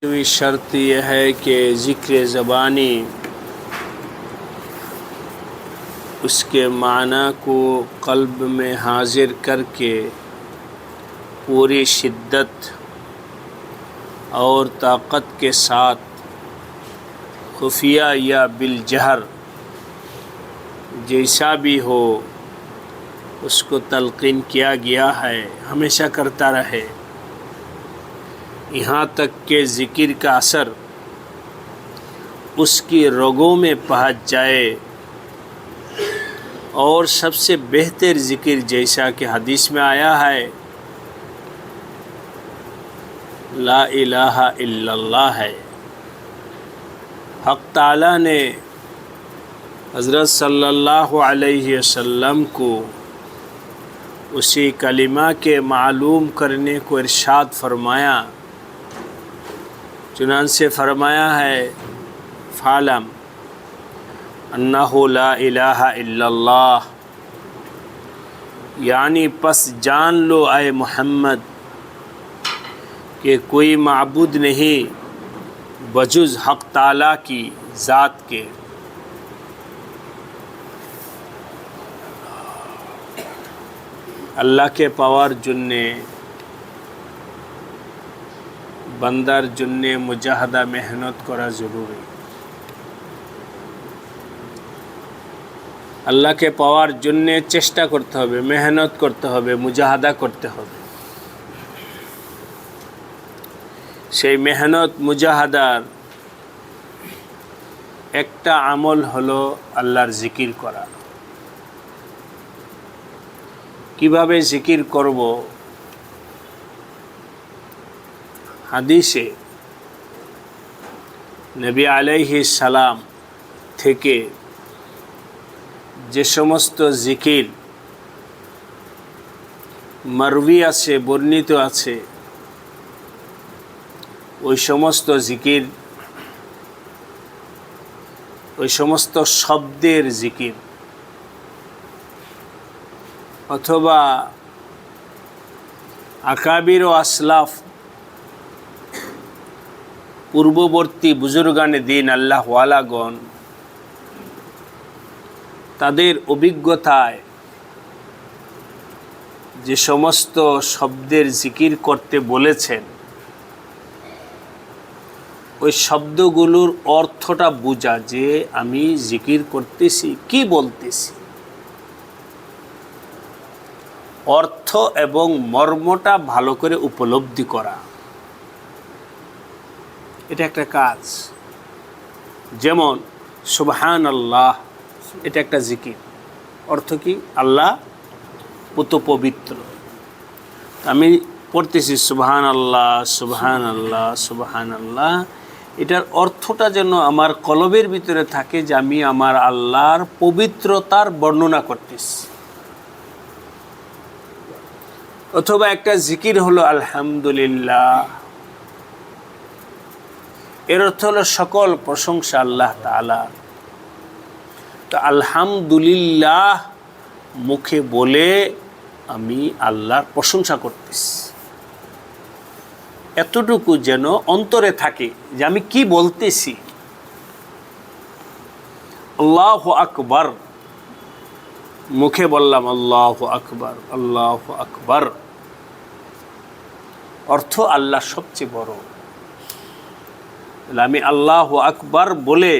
शर्त यह है कि ज़िक्र ज़बानी उसके माना को क़ल्ब में हाजिर करके पूरी शिद्दत और ताकत के साथ खुफिया या बिलजहर जैसा भी हो उसको तलक़ीन किया गया है, हमेशा करता रहे, यहाँ तक कि ज़िक्र का असर उसकी रगों में पहुँच जाए। और सबसे बेहतर ज़िक्र जैसा कि हदीस में आया है, ला इलाहा इल्लल्लाह है। हक़ ताला ने हज़रत सल्लल्लाहु अलैहि वसल्लम को उसी कलिमा के मालूम करने को इरशाद फरमाया। चुनांचे फरमाया है, फ़ालम अन्नहु ला इलाहा इल्लल्लाह, यानी पस जान लो आए मोहम्मद कि कोई माबूद नहीं बजुज़ हक़ ताला की ज़ात के। अल्लाह के पावर जुन्ने बंदार जुन्ने मुजाहदा मेहनत करा ज़रूरी। अल्लाह के पावर जुन्ने चेष्टा करते होबे, मेहनत करते होबे, मुजाहदा करते होबे। সেই মেহনত মুজাহাদার একটা আমল হলো আল্লাহর জিকির করা। কিভাবে জিকির করব? হাদিসে নবী আলাইহিস সালাম থেকে যে সমস্ত জিকির মারউই আছে, বর্ণিত আছে, ওই সমস্ত জিকির, ওই সমস্ত শব্দের জিকির অথবা আকাবির ও আসলাফ পূর্ববর্তী বুজুর্গানে দিন আল্লাহওয়ালাগণ তাদের অভিজ্ঞতায় যে সমস্ত শব্দের জিকির করতে বলেছেন, ওই শব্দগুলোর অর্থটা বোঝা, যে আমি জিকির করতেছি কি বলতেছি, অর্থ এবং মর্মটা ভালো করে উপলব্ধি করা, এটা একটা কাজ। যেমন সুবহানাল্লাহ, এটা একটা জিকির। অর্থ কি? আল্লাহ পুত পবিত্র। আমি পড়তেছি সুবহানাল্লাহ সুবহানাল্লাহ সুবহানাল্লাহ, এটার অর্থটা যেন আমার কলবের ভিতরে থাকে যে আমি আমার আল্লাহর পবিত্রতার বর্ণনা করতেছি। অথবা একটা জিকির হলো আলহামদুলিল্লাহ, এর অর্থ হলো সকল প্রশংসা আল্লাহ তাআলা। তো আলহামদুলিল্লাহ মুখে বলে আমি আল্লাহর প্রশংসা করতেছি, এতটুকু যেন অন্তরে থাকে যে আমি কি বলতেছি। আল্লাহু আকবার, মুখে বললাম আল্লাহু আকবার আল্লাহু আকবার, অর্থ আল্লাহ সবচেয়ে বড়। আমি আল্লাহু আকবার বলে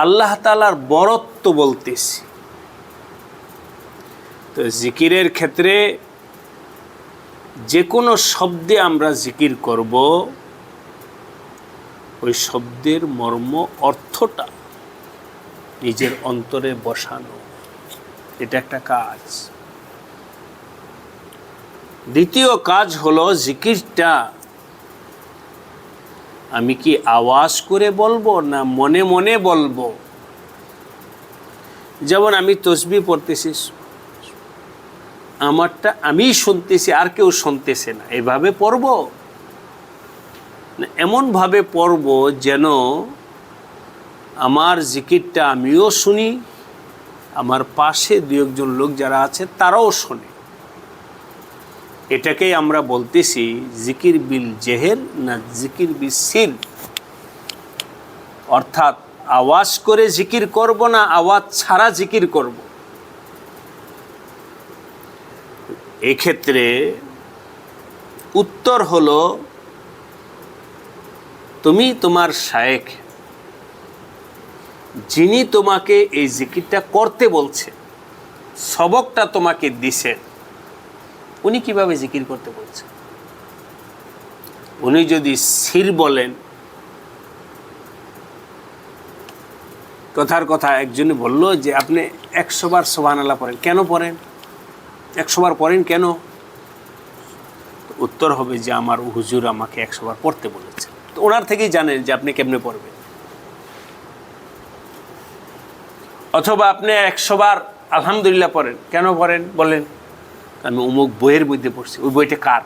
আল্লাহ তাআলার বড়ত্ব বলতেছি। তো জিকিরের ক্ষেত্রে যে কোনো শব্দে আমরা জিকির করব, ওই শব্দের মর্ম অর্থটা নিজের অন্তরে বসানো, এটা একটা কাজ। দ্বিতীয় কাজ হলো জিকিরটা আমি কি আওয়াজ করে বলবো না মনে মনে বলবো? যেমন আমি তসবিহ পড়তেছি, আমারটা আমি শুনতেছি আর কেউ শুনতেছে না, এভাবে পড়ব না এমনভাবে পড়ব যেন আমার জিকিরটা আমিও শুনি, আমার পাশে দু একজন লোক যারা আছে তারাও শোনে। এটাকেই আমরা বলতেছি জিকির বিল জেহের না জিকির বিল সির, অর্থাৎ আওয়াজ করে জিকির করব না আওয়াজ ছাড়া জিকির করব। এক্ষেত্রে উত্তর হলো, তুমি তোমার শায়েখ যিনি তোমাকে এই জিকিরটা করতে বলছে, সবকটা তোমাকে দিছেন, উনি কিভাবে জিকির করতে বলছেন। উনি যদি সির বলেন, কথার কথা একজনে বলল যে আপনি 100 বার সুবহানাল্লাহ পড়েন, কেন পড়েন? 100 বার পড়েন কেন? উত্তর হবে যে আমার হুজুর আমাকে 100 বার পড়তে বলেছে। তো ওনার থেকেই জানেন যে আপনি কেমনে পড়বেন। অথবা আপনি 100 বার আলহামদুলিল্লাহ পড়েন, কেন পড়েন বলেন? আমি অমুক বইয়ের মধ্যে পড়ছি, ওই বইটা কার?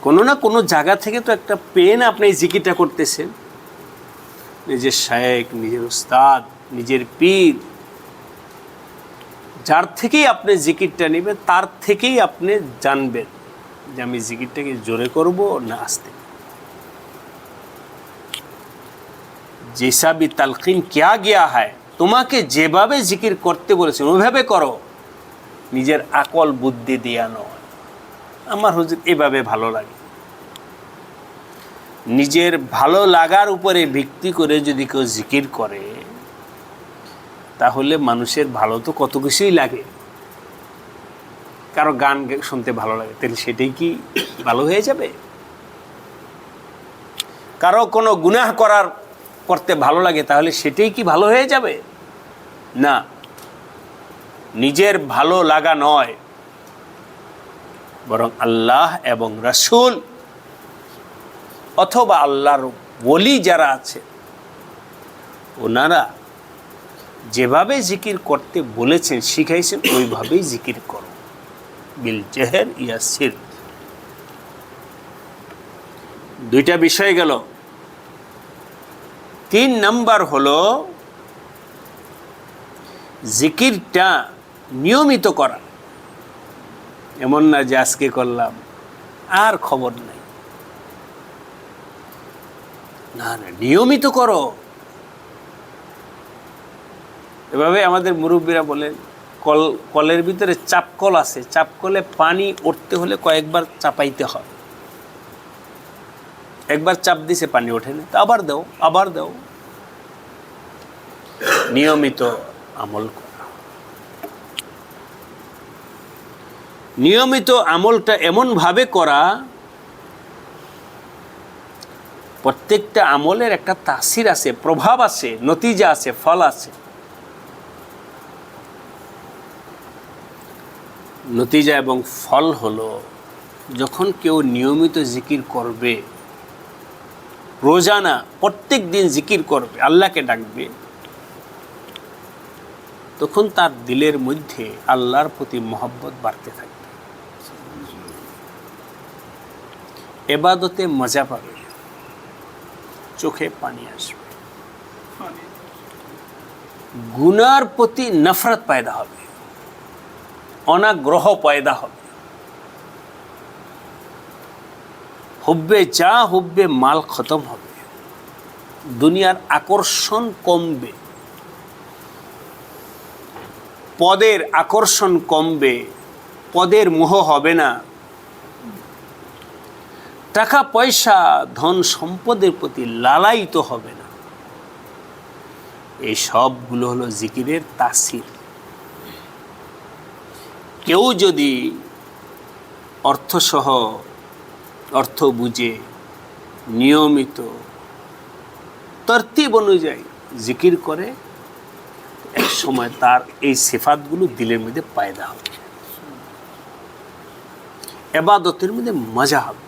কোনো না কোনো জায়গা থেকে তো একটা পেন আপনি এই জিকিরটা করতেছেন। নিজের শায়েখ, নিজের উস্তাদ, নিজের পীর, যার থেকেই আপনি জিকিরটা নেবেন তার থেকেই আপনি জানবেন যে আমি জিকিরটাকে জোরে করব না আস্তে। जैसा भी तलकीन किया गया है, তোমাকে যেভাবে জিকির করতে বলেছেন ওইভাবে করো, নিজের আকল বুদ্ধি দিয়া নয়। আমার হুজুর এভাবে ভালো লাগে, নিজের ভালো লাগার উপরে ভিত্তি করে যদি কেউ জিকির করে তাহলে মানুষের ভালো তো কত কিছুই লাগে। কারো গান শুনতে ভালো লাগে, তাহলে সেটাই কি ভালো হয়ে যাবে? কারো কোনো গুনাহ করতে ভালো লাগে, তাহলে সেটাই কি ভালো হয়ে যাবে? না, নিজের ভালো লাগা নয়, বরং আল্লাহ এবং রাসূল অথবা আল্লাহর ওলি যারা আছে ওনারা যেভাবে জিকির করতে বলেছেন, শিখাইছেন, ওইভাবেই জিকির করো, বিল জেহের ইয়া সির। দুইটা বিষয় গেল। 3 নাম্বার হলো জিকিরটা নিয়মিত করা। এমন না যে আজকে করলাম আর খবর নাই, না না, নিয়মিত করো। এভাবে আমাদের মুরব্বীরা বলেন, কলের ভিতরে চাপকল আছে, চাপকলে পানি উঠতে হলে কয়েকবার চাপাইতে হয়। একবার চাপ দিছে পানি ওঠে না, তো আবার দাও, আবার দাও। নিয়মিত আমল করা। নিয়মিত আমলটা এমনভাবে করা, প্রত্যেকটা আমলের একটা তাসির আছে, প্রভাব আছে, নতিজা আছে, ফল আছে। নতিজা এবং ফল হলো, যখন কেউ নিয়মিত জিকির করবে, রোজানা প্রত্যেক দিন জিকির করবে, আল্লাহকে ডাকবে, তখন তার দিলের মধ্যে আল্লাহর প্রতি মহব্বত বাড়তে থাকবে, ইবাদতে মজা পাবে, চোখে পানি আসবে, গুনার প্রতি নফরত পয়দা হবে, অনাগ্রহ পয়দা হবে, হুব্বে যা হুব্বে মাল খতম হবে, দুনিয়ার আকর্ষণ কমবে, পদের আকর্ষণ কমবে, পদের মোহ হবে না, টাকা পয়সা ধন সম্পদের প্রতি লালায়িত হবে না। এই সবগুলো হলো জিকিরের তাসির। কেউ যদি অর্থসহ, অর্থ বুঝে, নিয়মিত তরতিব অনুযায়ী জিকির করে, এক সময় তার এই সিফাতগুলো দিলের মধ্যে পয়দা হবে, इबादतेर मध्य मजा হবে।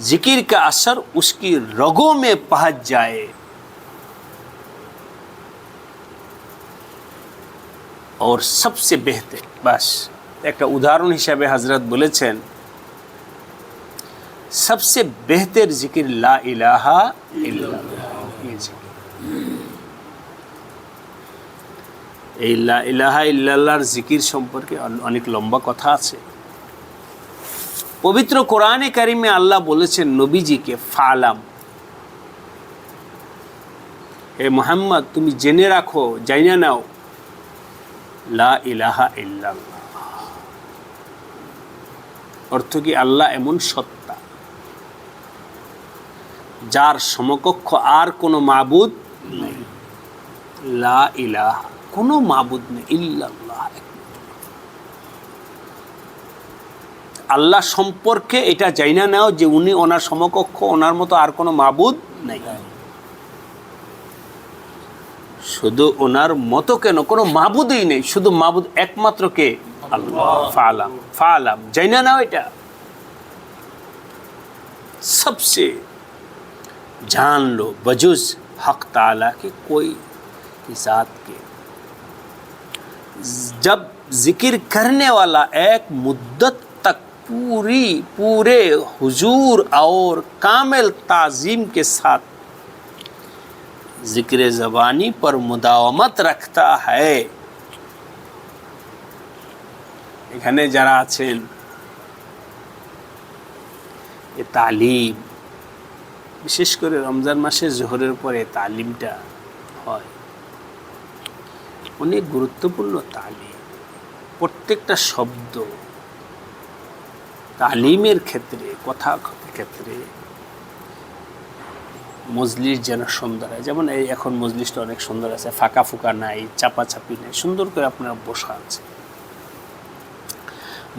जिकिर का असर उसकी रगों में पहुंच जाए और सबसे बेहतर, बस एक उदाहरण हिसाबे हजरत बोलेছেন सबसे बेहतर जिकिर ला इलाहा इल्लल्लाह। এই লা ইলাহা ইল্লাল্লাহর জিকির সম্পর্কে অনেক লম্বা কথা আছে। পবিত্র কোরআনে কারিমে আল্লাহ বলেছেন নবীজিকে, ফালাম, হে মুহাম্মদ তুমি জেনে রাখো, জাইনা নাও, লা ইলাহা ইল্লাল্লাহ অর্থ কি, আল্লাহ এমন সত্তা যার সমকক্ষ আর কোনো মাবুদ নেই। লা ইলাহা, কোনো মাবুদ নেই, ইল্লাল্লাহ, আল্লাহ সম্পর্কে এটা জাইনা নাও যে উনি ওনার সমকক্ষ, ওনার মতো আর কোনো মাবুদ নেই। শুধু ওনার মতো কেন, কোনো মাবুদই নেই, শুধু মাবুদ একমাত্র কে, আল্লাহ। ফালাম, ফালাম, জাইনা নাও এটা, सबसे जान लो बजुज हक ताला के कोई ज़ात के। जब जिक्र करने वाला एक मुद्दत तक पूरे हुजूर और कामिल ताज़ीम के साथ जिक्र ज़बानी पर मुदावमत रखता है, এখানে যারা আছেন এ তালিম, বিশেষ করে রমজান মাসে জোহরের পরে তালিমটা হয়, অনেক গুরুত্বপূর্ণ তালিম। প্রত্যেকটা শব্দ তালিমের ক্ষেত্রে, কথা ক্ষেত্রে মজলিস যেন সুন্দর হয়। যেমন এই এখন মজলিসটা অনেক সুন্দর আছে, ফাঁকা ফুকা নাই, চাপাচাপি নাই, সুন্দর করে আপনারা বসা আছে।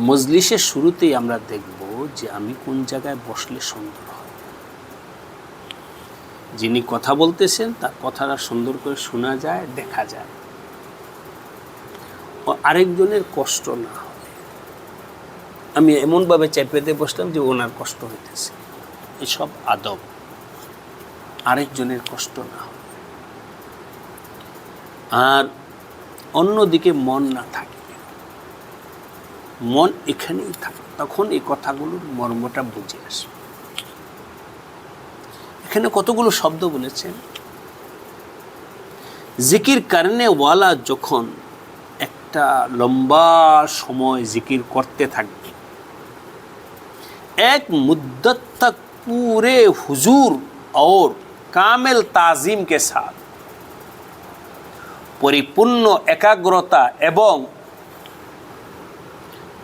মজলিসের শুরুতেই আমরা দেখব যে আমি কোন জায়গায় বসলে সুন্দর হয়। যিনি কথা বলতেছেন তার কথাটা সুন্দর করে শোনা যায়, দেখা যায়, ও আরেকজনের কষ্ট না হয়। আমি এমনভাবে চেপেতে বসলাম যে ওনার কষ্ট হইতেছে, এসব আদব, আরেকজনের কষ্ট না হয়। আর অন্যদিকে মন না থাকে, মন এখানেই থাকে, তখন এই কথাগুলোর মর্মটা বুঝে আসবে। এখানে কতগুলো শব্দ বলেছেন। জিকির করনে ওয়ালা যখন একটা লম্বা সময় জিকির করতে থাকবে, এক মুদ্দত তক पूरे हुजूर और कामिल ताजीम के साथ, পরিপূর্ণ একাগ্রতা এবং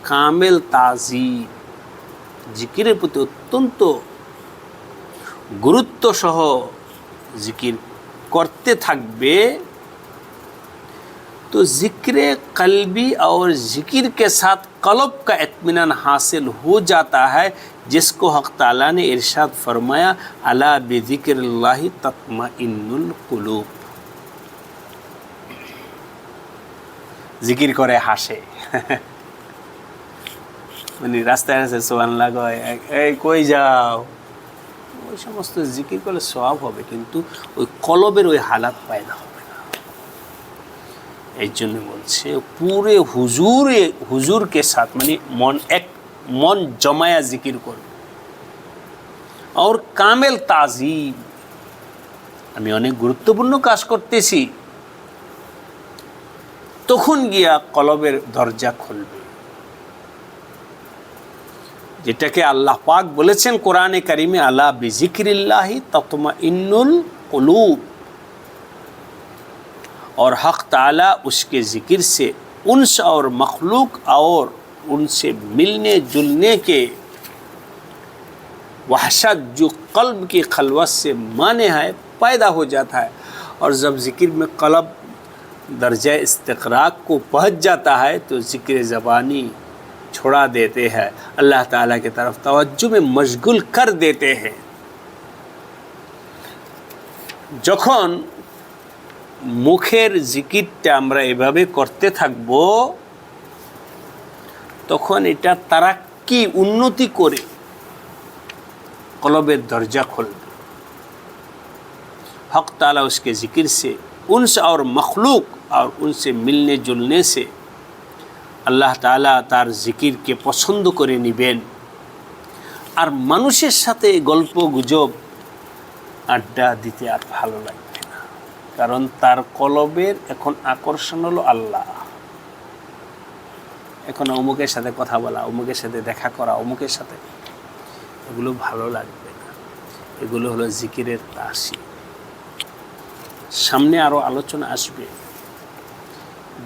কামেল তাজিম, জিকিরের প্রতি অত্যন্ত গুরুত্ব সহ জিকির করতে থাকবে, तो जिक्र कल्बी और जिक्र के साथ कल्ब का इत्मीनान हासिल हो जाता है, जिसको हक़ ताला ने इरशाद फरमाया, अला बिज़िक्रिल्लाहि तत्मइन्नुल कुलूब। जिकिर करे हासे মানে রাস্তায় আছে সুবহানাল্লাহ কয়, এই কই যাও, ওই সমস্ত জিকির করলে সওয়াব হবে, কিন্তু ওই কলবের ওই হালাত পয়দা হবে না। এই জন্য বলছে পুরে হুজুরকে সাথ, মানে মন জমায়া জিকির করবে। আর কামেল তাজিম, আমি অনেক গুরুত্বপূর্ণ কাজ করতেছি, তখন গিয়া কলবের দরজা খুলবে। যেটাকে আল্লাহ পাক বলেছেন কোরআনে কারিমে, আলা বিজিক্রিল্লাহি तत्मइन्नुल कुलूब, और हक़ ताला उसके ज़िक्र से उन्स और मखलूक और उनसे मिलने जुलने के वहशत जो क़ल्ब की खलवत से माने है पैदा हो जाता है। और जब ज़िक्र में क़ल्ब दर्जा इस्तिक़राक को पहुँच जाता है तो ज़िक्र ज़बानी छोड़ा देते हैं, अल्लाह ताला की तरफ तवज्जो में मशगूल कर देते हैं। যখন মুখের জিকিরটা আমরা এভাবে করতে থাকব, তখন এটা তারাক্কি, উন্নতি করে কলবের দরজা খুলবে। हक़ ताला उसके ज़िक्र से उनसे और मखलूक और उनसे मिलने जुलने से আল্লাহ তাআলা তার জিকিরকে পছন্দ করে নেবেন। আর মানুষের সাথে গল্প গুজব আড্ডা দিতে আর ভালো লাগবে না। কারণ তার কলবের এখন আকর্ষণ হলো আল্লাহ। এখন অমুকের সাথে কথা বলা, অমুকের সাথে দেখা করা, অমুকের সাথে, এগুলো ভালো লাগবে না। এগুলো হলো জিকিরের তাসির। সামনে আরো আলোচনা আসবে,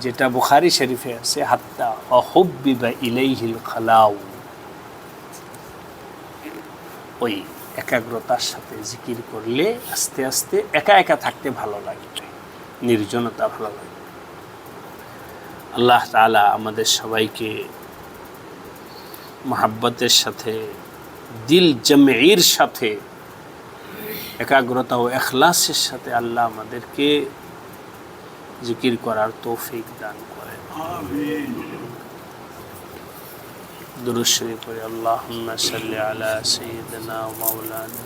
যেটা বুখারী শরীফে আছে, হাত্তা অহুব্বিবা ইলাইহিল খালাউ, ওই একাগ্রতার সাথে জিকির করলে আস্তে আস্তে একা একা থাকতে ভালো লাগবে, নির্জনতা ভালো লাগবে। আল্লাহ তাআলা আমাদের সবাইকে মহাব্বতের সাথে, দিল জমঈর সাথে, একাগ্রতা ও ইখলাসের সাথে আল্লাহ আমাদেরকে জিকির করার তৌফিক দান করেন। আমিন। দুরূদ শরীফ পড়ে আল্লাহুম্মা সাল্লি আলা সাইয়্যিদিনা ওয়া মাওলানা